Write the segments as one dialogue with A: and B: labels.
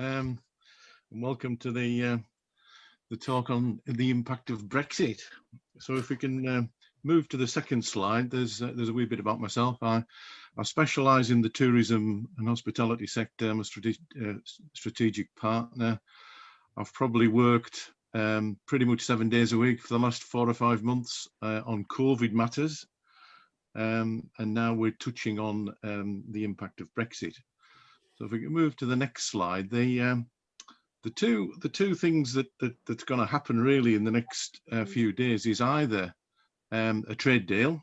A: and welcome to the talk on the impact of Brexit. So if we can move to the second slide, there's a wee bit about myself. I specialise in the tourism and hospitality sector. I'm a strategic partner. I've probably worked pretty much 7 days a week for the last 4 or 5 months on COVID matters. And now we're touching on the impact of Brexit. So if we can move to the next slide, the two things that's going to happen really in the next few days is either a trade deal,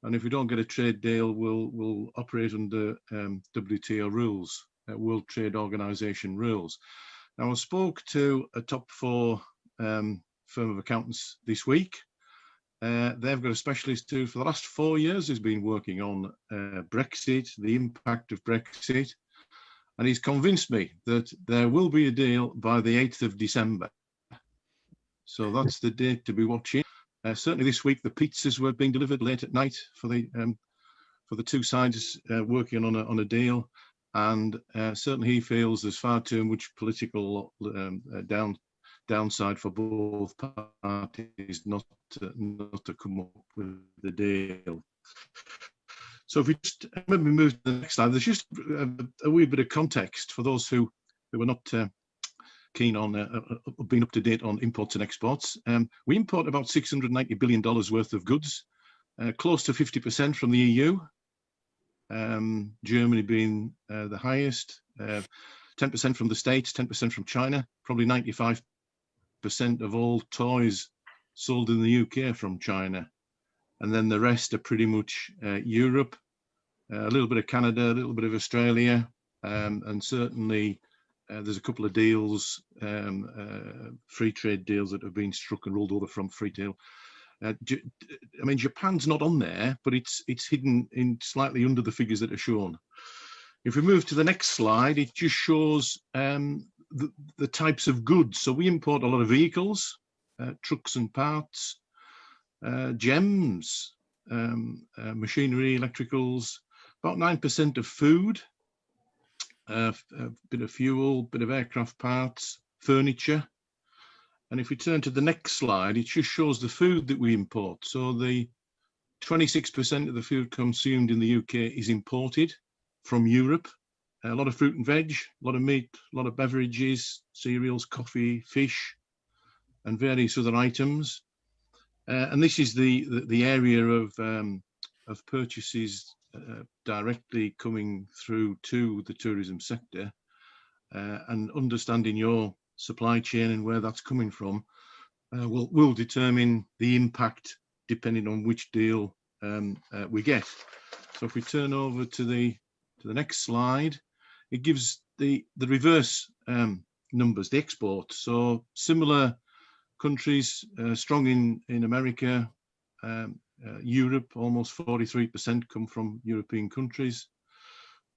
A: and if we don't get a trade deal, we'll operate under WTO rules, World Trade Organization rules. Now, I spoke to a top 4 firm of accountants this week. They've got a specialist who, for the last 4 years, has been working on Brexit, the impact of Brexit. And he's convinced me that there will be a deal by the 8th of December. So that's the date to be watching. Certainly this week, the pizzas were being delivered late at night for the two sides working on a deal. And certainly he feels there's far too much political downside for both parties not to come up with the deal. So if we just maybe move to the next slide, there's just a wee bit of context for those who are not keen on being up to date on imports and exports. We import about $690 billion worth of goods, close to 50% from the EU, Germany being the highest, 10% from the States, 10% from China, probably 95% of all toys sold in the UK from China. And then the rest are pretty much Europe, a little bit of Canada, a little bit of Australia, and certainly there's a couple of deals, free trade deals that have been struck and rolled over from free deal. I mean, Japan's not on there, but it's hidden in slightly under the figures that are shown. If we move to the next slide, it just shows the types of goods. So we import a lot of vehicles, trucks and parts, gems, machinery, electricals, about 9% of food, a bit of fuel, bit of aircraft parts, furniture. And if we turn to the next slide, it just shows the food that we import. So the 26% of the food consumed in the UK is imported from Europe. A lot of fruit and veg, a lot of meat, a lot of beverages, cereals, coffee, fish, and various other items. And this is the area of purchases directly coming through to the tourism sector, and understanding your supply chain and where that's coming from will determine the impact depending on which deal we get. So if we turn over to the next slide, it gives the reverse numbers, the export. So similar countries, strong in America, Europe, almost 43% come from European countries.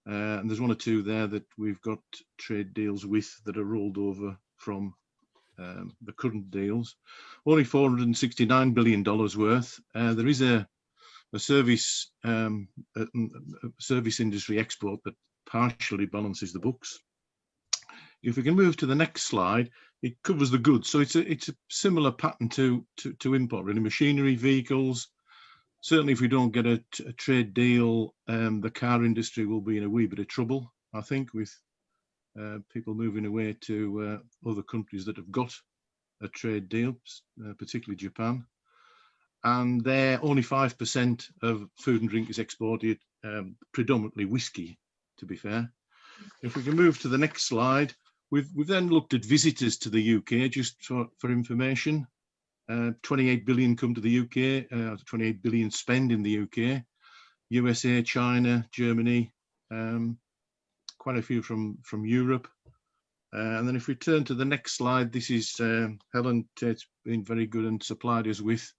A: And there's 1 or 2 there that we've got trade deals with that are rolled over from the current deals. Only $469 billion worth. There is a service industry export that partially balances the books. If we can move to the next slide, it covers the goods. So it's a similar pattern to import, really. Machinery, vehicles. Certainly, if we don't get a trade deal, the car industry will be in a wee bit of trouble, I think, with people moving away to other countries that have got a trade deal, particularly Japan. And there, only 5% of food and drink is exported, predominantly whiskey, to be fair. If we can move to the next slide, we've then looked at visitors to the UK, just for information. 28 billion come to the UK, 28 billion spend in the UK, USA, China, Germany, quite a few from Europe. And then if we turn to the next slide, this is Helen Tate's been very good and supplied us with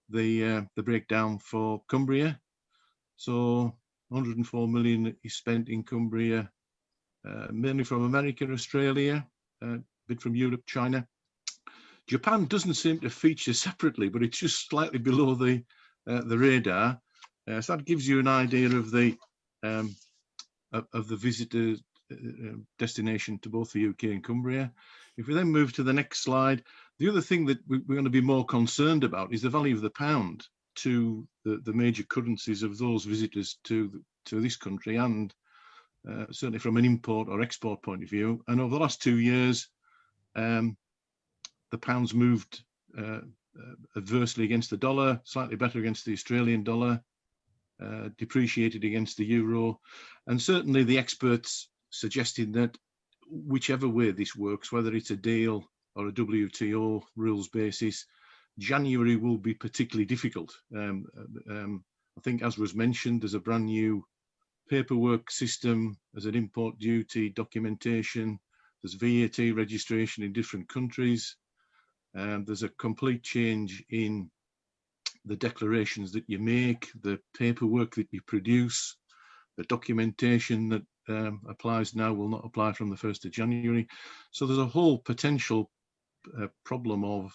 A: the breakdown for Cumbria. So 104 million is spent in Cumbria, mainly from America, Australia, a bit from Europe, China. Japan doesn't seem to feature separately, but it's just slightly below the radar. So that gives you an idea of the visitor destination to both the UK and Cumbria. If we then move to the next slide, the other thing that we're going to be more concerned about is the value of the pound to the major currencies of those visitors to this country, and certainly from an import or export point of view. And over the last 2 years, the pound's moved adversely against the dollar, slightly better against the Australian dollar, depreciated against the euro, and certainly the experts suggesting that whichever way this works, whether it's a deal or a WTO rules basis, January will be particularly difficult. I think, as was mentioned, there's a brand new paperwork system, there's an import duty documentation, there's VAT registration in different countries, there's a complete change in the declarations that you make, the paperwork that you produce, the documentation that applies now will not apply from the 1st of January. So there's a whole potential problem of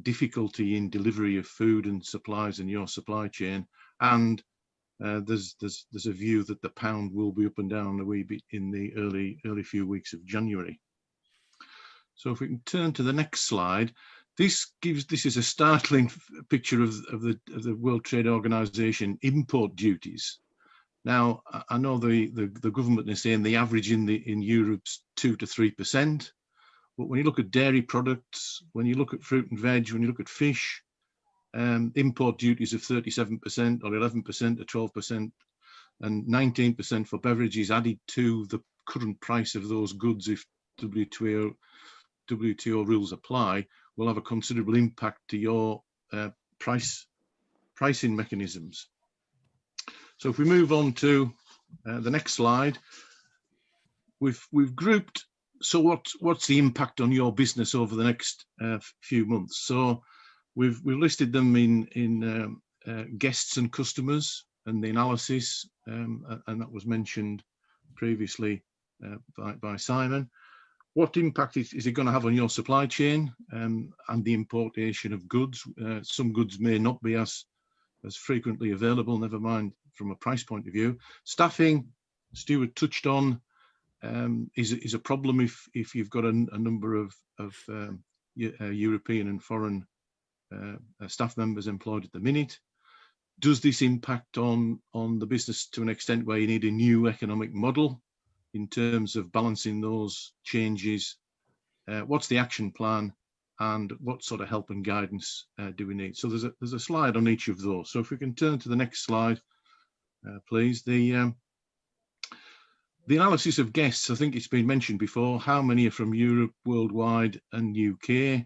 A: difficulty in delivery of food and supplies in your supply chain, and there's a view that the pound will be up and down a wee bit in the early few weeks of January. So if we can turn to the next slide, this is a startling picture of the World Trade Organization import duties. Now, I know the government is saying the average in Europe's 2 to 3%, but when you look at dairy products, when you look at fruit and veg, when you look at fish, import duties of 37% or 11% to 12% and 19% for beverages added to the current price of those goods, if WTO rules apply, will have a considerable impact to your pricing mechanisms. So if we move on to the next slide, we've grouped, so what's the impact on your business over the next few months? So we've listed them in guests and customers and the analysis, and that was mentioned previously by Simon. What impact is it going to have on your supply chain and the importation of goods? Some goods may not be as frequently available, never mind from a price point of view. Staffing, Stuart touched on, is a problem if you've got a number of European and foreign staff members employed at the minute. Does this impact on the business to an extent where you need a new economic model in terms of balancing those changes? What's the action plan, and what sort of help and guidance do we need? So there's a slide on each of those. So if we can turn to the next slide, please. The analysis of guests, I think it's been mentioned before, how many are from Europe, worldwide and UK,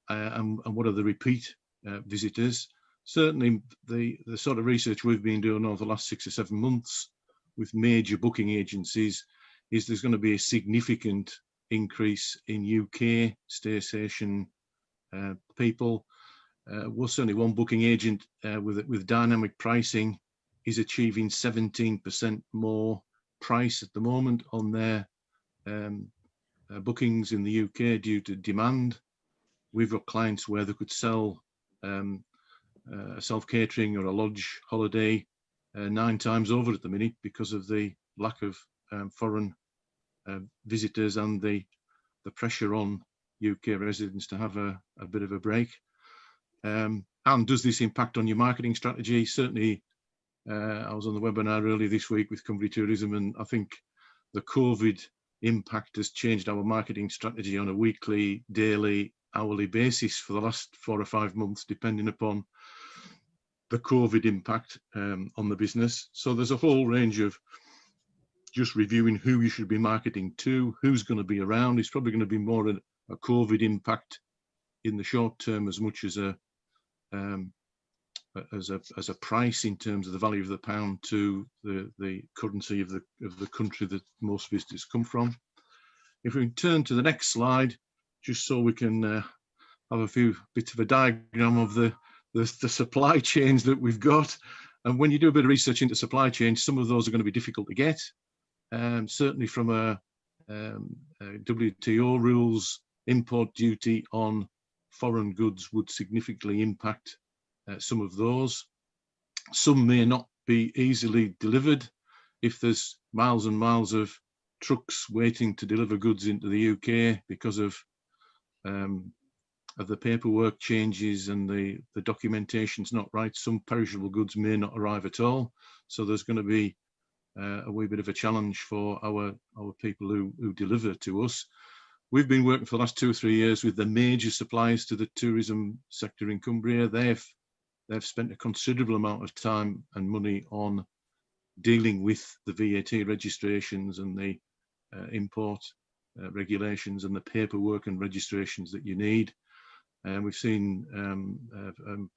A: and what are the repeat visitors? Certainly the sort of research we've been doing over the last 6 or 7 months with major booking agencies is there's going to be a significant increase in UK staycation people. Well, certainly one booking agent with dynamic pricing is achieving 17% more price at the moment on their bookings in the UK due to demand. We've got clients where they could sell a self-catering or a lodge holiday 9 times over at the minute because of the lack of foreign visitors and the pressure on UK residents to have a bit of a break. And does this impact on your marketing strategy? Certainly, I was on the webinar earlier this week with Cumbria Tourism, and I think the COVID impact has changed our marketing strategy on a weekly, daily, hourly basis for the last 4 or 5 months, depending upon the COVID impact on the business. So there's a whole range of just reviewing who you should be marketing to, who's going to be around. It's probably going to be more a COVID impact in the short term as much as a price in terms of the value of the pound to the currency of the country that most visitors come from. If we turn to the next slide, just so we can have a few bits of a diagram of the supply chains that we've got. And when you do a bit of research into supply chains, some of those are going to be difficult to get. Certainly from a WTO rules, import duty on foreign goods would significantly impact some of those. Some may not be easily delivered if there's miles and miles of trucks waiting to deliver goods into the UK because of the paperwork changes and the documentation's not right. Some perishable goods may not arrive at all. So there's going to be a wee bit of a challenge for our people who deliver to us. We've been working for the last 2 or 3 years with the major suppliers to the tourism sector in Cumbria. They've spent a considerable amount of time and money on dealing with the VAT registrations and the import regulations and the paperwork and registrations that you need. And we've seen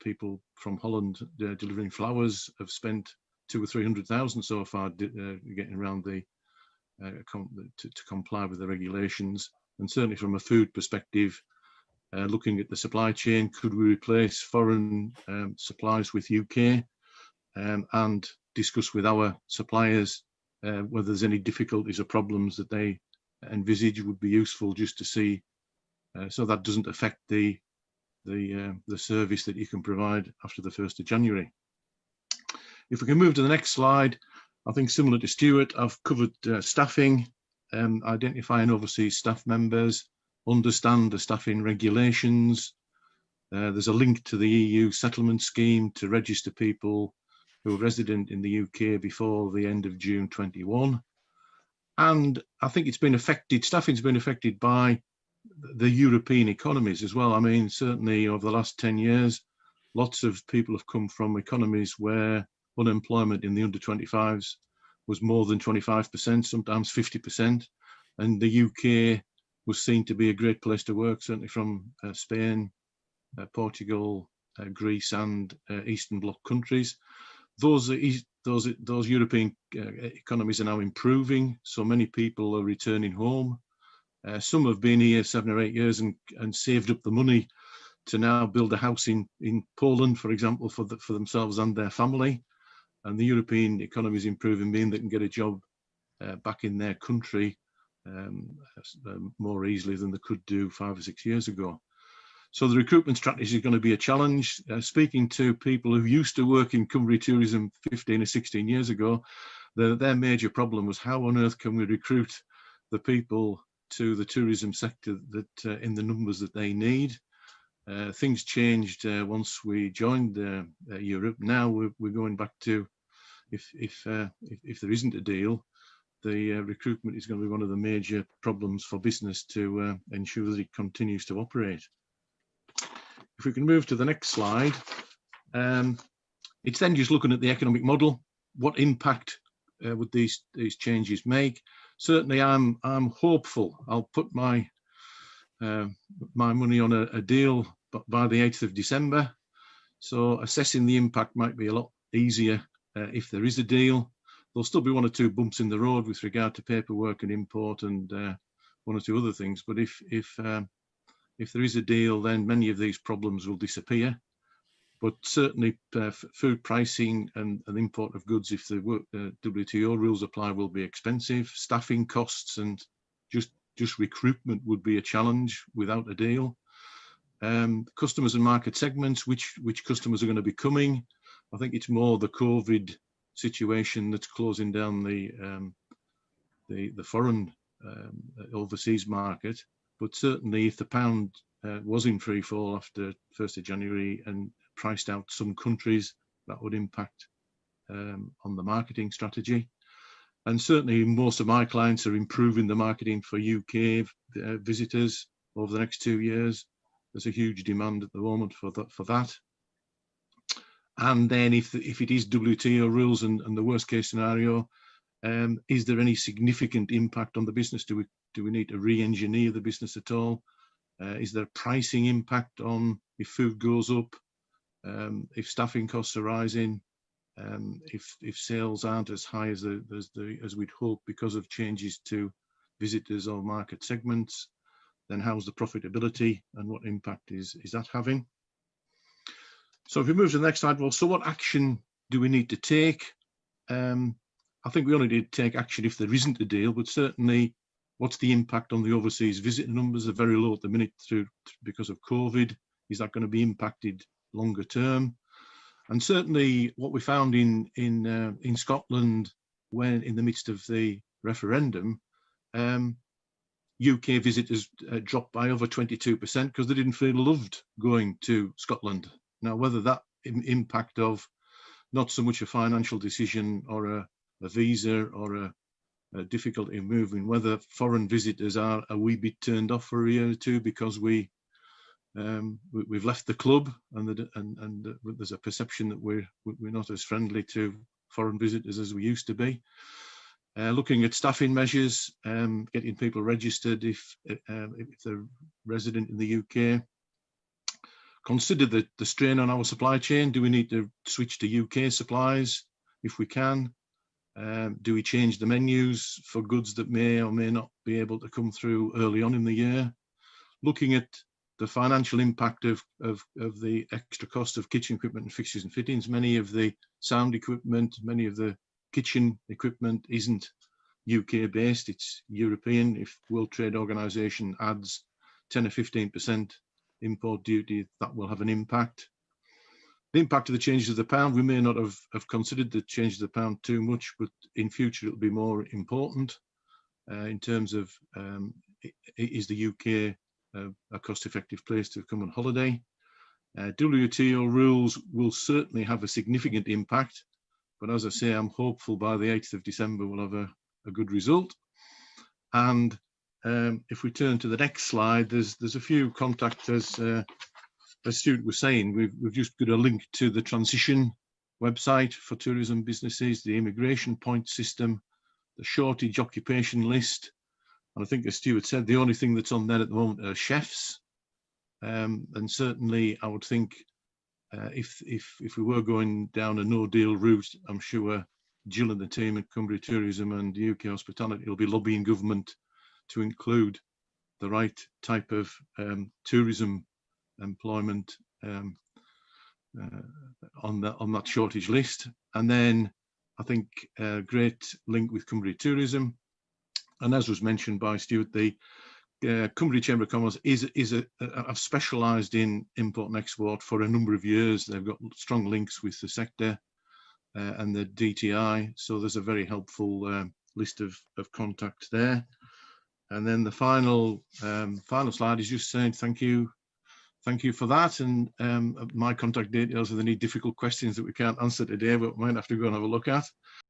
A: people from Holland delivering flowers have spent 200,000 or 300,000 so far getting around the to comply with the regulations. And certainly from a food perspective, looking at the supply chain, could we replace foreign supplies with UK, and discuss with our suppliers whether there's any difficulties or problems that they envisage would be useful just to see, so that doesn't affect the service that you can provide after the 1st of January. If we can move to the next slide, I think similar to Stuart, I've covered staffing, identifying overseas staff members, understand the staffing regulations. There's a link to the EU settlement scheme to register people who are resident in the UK before the end of June 21. And I think it's been affected, staffing's been affected by the European economies as well. I mean, certainly over the last 10 years, lots of people have come from economies where unemployment in the under 25s was more than 25%, sometimes 50%. And the UK was seen to be a great place to work, certainly from Spain, Portugal, Greece and Eastern Bloc countries. Those European economies are now improving, so many people are returning home. Some have been here 7 or 8 years and saved up the money to now build a house in Poland, for example, for themselves and their family. And the European economy is improving, meaning they can get a job back in their country more easily than they could do 5 or 6 years ago. So the recruitment strategy is going to be a challenge. Speaking to people who used to work in Cumbria Tourism 15 or 16 years ago, their major problem was how on earth can we recruit the people to the tourism sector that in the numbers that they need. Things changed once we joined Europe. Now we're going back to, if there isn't a deal, the recruitment is going to be one of the major problems for business to ensure that it continues to operate. If we can move to the next slide, it's then just looking at the economic model. What impact would these changes make? Certainly, I'm hopeful. I'll put my money on a deal by the 8th of December. So assessing the impact might be a lot easier if there is a deal. There'll still be 1 or 2 bumps in the road with regard to paperwork and import and 1 or 2 other things. But if there is a deal, then many of these problems will disappear. But certainly food pricing and import of goods, if the WTO rules apply, will be expensive. Staffing costs and just recruitment would be a challenge without a deal. Customers and market segments, which customers are going to be coming. I think it's more the COVID situation that's closing down the foreign overseas market. But certainly if the pound was in free fall after 1st of January and priced out some countries, that would impact on the marketing strategy. And certainly most of my clients are improving the marketing for UK visitors over the next 2 years. There's a huge demand at the moment for that. And then if it is WTO rules and the worst case scenario, is there any significant impact on the business? Do we need to re-engineer the business at all? Is there a pricing impact on if food goes up, if staffing costs are rising, if sales aren't as high as we'd hope because of changes to visitors or market segments? Then how's the profitability and what impact is that having? So if we move to the next slide, well, so what action do we need to take? I think we only need to take action if there isn't a deal, but certainly what's the impact on the overseas visitor numbers? They're very low at the minute because of COVID. Is that going to be impacted longer term? And certainly what we found in Scotland when in the midst of the referendum, UK visitors dropped by over 22% because they didn't feel loved going to Scotland. Now, whether that impact of not so much a financial decision or a visa or a difficulty in moving, whether foreign visitors are a wee bit turned off for a year or two because we've left the club and there's a perception that we're not as friendly to foreign visitors as we used to be. Looking at staffing measures, getting people registered if they're resident in the UK. Consider the strain on our supply chain. Do we need to switch to UK supplies if we can? Do we change the menus for goods that may or may not be able to come through early on in the year? Looking at the financial impact of the extra cost of kitchen equipment and fixtures and fittings. Many of the sound equipment, many of the kitchen equipment isn't UK based, it's European. If World Trade Organization adds 10 or 15% import duty, that will have an impact. The impact of the changes of the pound, we may not have considered the change of the pound too much, but in future it'll be more important in terms of is the UK a cost-effective place to come on holiday. WTO rules will certainly have a significant impact, but as I say, I'm hopeful by the 8th of December we'll have a good result. And if we turn to the next slide, there's a few contact, as Stuart was saying, we've just got a link to the transition website for tourism businesses, the immigration point system, the shortage occupation list. And I think, as Stuart said, the only thing that's on there at the moment are chefs. And certainly I would think if we were going down a no-deal route, I'm sure Jill and the team at Cumbria Tourism and UK Hospitality will be lobbying government to include the right type of tourism employment on that shortage list. And then I think a great link with Cumbria Tourism. And as was mentioned by Stuart, the Cumbria Chamber of Commerce have specialised in import and export for a number of years. They've got strong links with the sector and the DTI, so there's a very helpful list of contacts there. And then the final slide is just saying thank you for that, and my contact details if they need difficult questions that we can't answer today, but might have to go and have a look at.